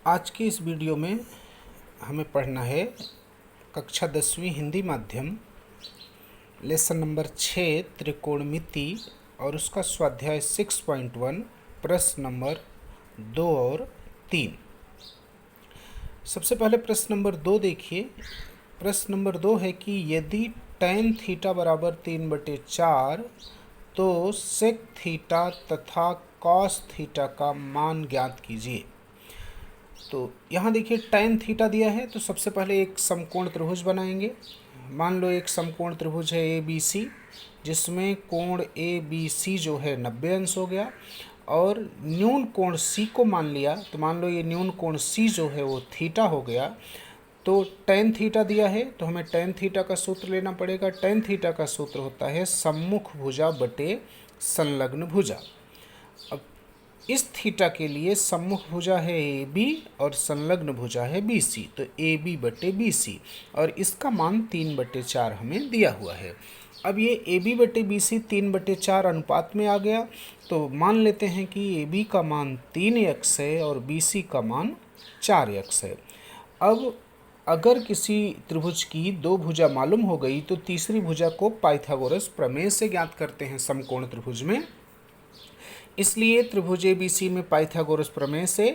आज की इस वीडियो में हमें पढ़ना है कक्षा 10वीं हिंदी माध्यम लेसन नंबर 6 त्रिकोणमिति और उसका स्वाध्याय 6.1 प्रश्न नंबर 2 और 3। सबसे पहले प्रश्न नंबर 2 देखिए। प्रश्न नंबर 2 है कि यदि tan थीटा बराबर 3/4 तो sec थीटा तथा cos थीटा का मान ज्ञात कीजिए। तो यहाँ देखिए tan थीटा दिया है, तो सबसे पहले एक समकोण त्रिभुज बनाएंगे। मान लो एक समकोण त्रिभुज है ए बी सी, जिसमें कोण ए बी सी जो है 90 अंश हो गया और न्यून कोण सी को मान लिया। तो मान लो ये न्यून कोण सी जो है वो थीटा हो गया। तो tan थीटा दिया है तो हमें tan थीटा का सूत्र लेना पड़ेगा। tan थीटा का सूत्र होता है सम्मुख भुजा बटे संलग्न भुजा। अब इस थीटा के लिए सम्मुख भुजा है ए बी और संलग्न भुजा है बी सी, तो ए बी बटे बी सी और इसका मान 3/4 हमें दिया हुआ है। अब ये ए बी बटे बी सी 3/4 अनुपात में आ गया, तो मान लेते हैं कि ए बी का मान 3x है और बी सी का मान 4x है। अब अगर किसी त्रिभुज की दो भुजा मालूम हो गई तो तीसरी भुजा को पाइथागोरस प्रमेय से ज्ञात करते हैं समकोण त्रिभुज में। इसलिए त्रिभुज एबीसी में पाइथागोरस प्रमेय से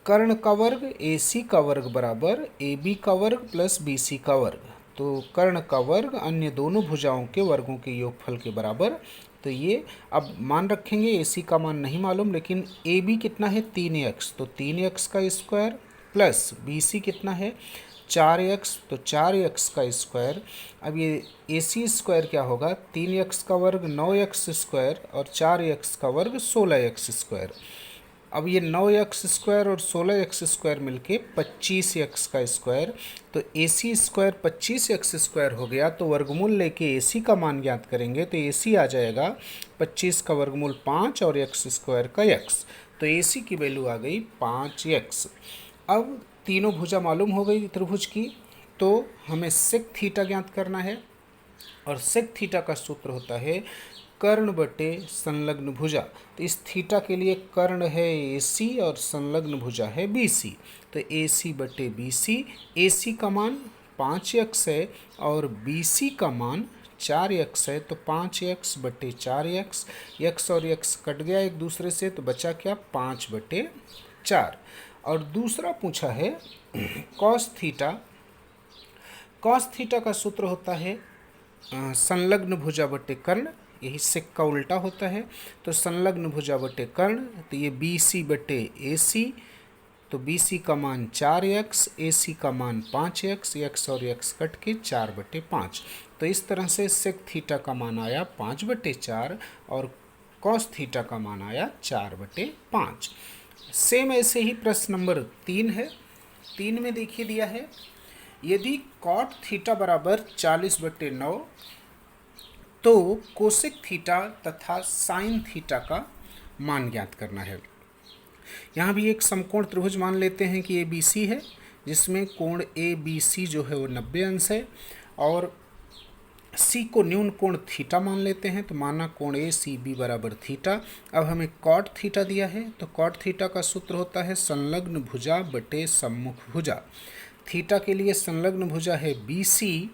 कर्ण का वर्ग AC का वर्ग बराबर AB का वर्ग प्लस BC का वर्ग, तो कर्ण का वर्ग अन्य दोनों भुजाओं के वर्गों के योगफल के बराबर। तो ये अब मान रखेंगे, AC का मान नहीं मालूम लेकिन AB कितना है 3x, तो 3x का स्क्वायर प्लस BC कितना है 4x, तो 4x का स्क्वायर। अब ये AC स्क्वायर क्या होगा 3x का वर्ग 9x स्क्वायर और 4x का वर्ग 16x स्क्वायर। अब ये 9x स्क्वायर और 16x स्क्वायर मिलके 25x का स्क्वायर, तो AC स्क्वायर 25x स्क्वायर हो गया। तो वर्गमूल लेके AC का मान ज्ञात करेंगे तो AC आ जाएगा 25 का वर्गमूल 5 और x स्क्वायर का x, तो AC की वैल्यू आ गई 5x। अब तीनों भुजा मालूम हो गई त्रिभुज की, तो हमें सेक थीटा ज्ञात करना है और सेक थीटा का सूत्र होता है कर्ण बटे संलग्न भुजा। तो इस थीटा के लिए कर्ण है AC और संलग्न भुजा है BC, तो AC बटे BC। AC का मान 5x है और BC का मान 4x है, तो 5x बटे 4x, x और x कट गया एक दूसरे से, तो बचा क्या 5/4। और दूसरा पूछा है cos थीटा। cos थीटा का सूत्र होता है संलग्न भुजा बटे कर्ण, यही सेक का उल्टा होता है। तो संलग्न भुजा बटे कर्ण, तो ये BC बटे AC, तो BC का मान 4x, AC का मान 5x, x और x कट के 4/5। तो इस तरह से सेक थीटा का मान आया 5/4 और cos थीटा का मान आया 4/5। सेम ऐसे ही प्रश्न नंबर 3 है। 3 में देखिए दिया है यदि कॉट थीटा बराबर 40/9 तो कोसेक थीटा तथा साइन थीटा का मान ज्ञात करना है। यहाँ भी एक समकोण त्रिभुज मान लेते हैं कि ABC है, जिसमें कोण ABC जो है वो 90 अंश है और C को न्यून कोण थीटा मान लेते हैं, तो माना कोण ACB बराबर थीटा। अब हमें कॉट थीटा दिया है, तो कॉट थीटा का सूत्र होता है संलग्न भुजा बटे सम्मुख भुजा। थीटा के लिए संलग्न भुजा है BC,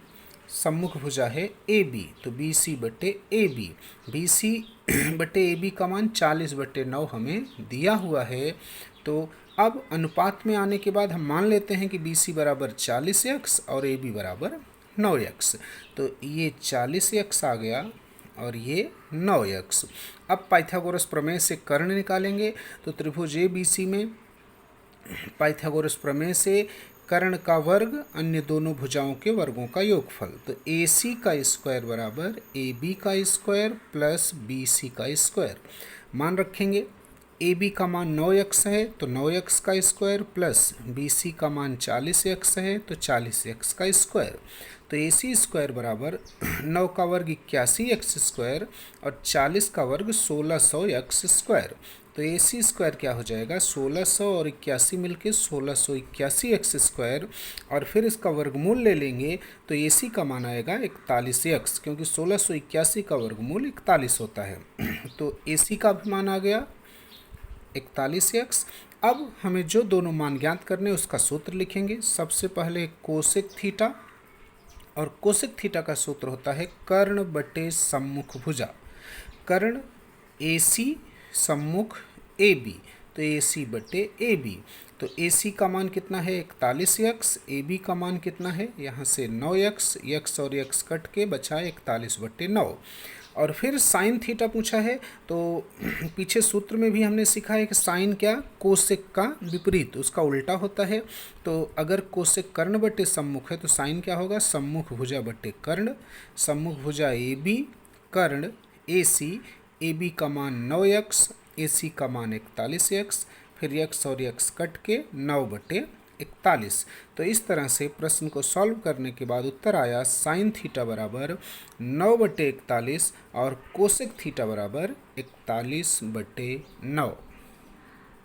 सम्मुख भुजा है AB, तो BC बटे AB। BC बटे AB का मान 40/9 हमें दिया हुआ है। तो अब अनुपात में आने के बाद हम मान लेते हैं कि BC बराबर 40x और AB बराबर 9x, तो ये 40x आ गया और ये 9x। अब पाइथागोरस प्रमेय से कर्ण निकालेंगे, तो त्रिभुज ABC में पाइथागोरस प्रमेय से कर्ण का वर्ग अन्य दोनों भुजाओं के वर्गों का योगफल, तो AC का स्क्वायर बराबर AB का स्क्वायर प्लस BC का स्क्वायर। मान रखेंगे AB का मान 9x है तो 9x का स्क्वायर प्लस BC का मान 40x है तो 40x का स्क्वायर। तो AC स्क्वायर बराबर 9 का वर्ग 81x स्क्वायर और 40 का वर्ग 1600x स्क्वायर। तो AC स्क्वायर क्या हो जाएगा 1600 और 81 मिलके 1681x स्क्वायर, और फिर इसका वर्गमूल ले लेंगे तो AC का मान आएगा 41x, क्योंकि 1681 का वर्गमूल 41 होता है। तो AC का भी मान आ गया 41x। अब हमें जो दोनों मान ज्ञात करने उसका सूत्र लिखेंगे। सबसे पहले कोसेक थीटा, और कोसेक थीटा का सूत्र होता है कर्ण बटे सम्मुख भुजा। कर्ण AC सम्मुख AB, तो AC बटे AB। तो AC का मान कितना है 41x, AB का मान कितना है यहाँ से 9x, x और x कट के बचा 41 बटे 9। और फिर साइन थीटा पूछा है, तो पीछे सूत्र में भी हमने सीखा है कि साइन क्या, कोसेक का विपरीत, उसका उल्टा होता है। तो अगर कोसेक कर्ण बटे सम्मुख है तो साइन क्या होगा, सम्मुख भुजा बटे कर्ण। सम्मुख भुजा AB, कर्ण AC, AB का मान 9x, AC का मान 41x, फिर x और x कट के 9 बटे 41। तो इस तरह से प्रश्न को सॉल्व करने के बाद उत्तर आया साइन थीटा बराबर 9 बटे 41 और कोसेक थीटा बराबर 41 बटे 9।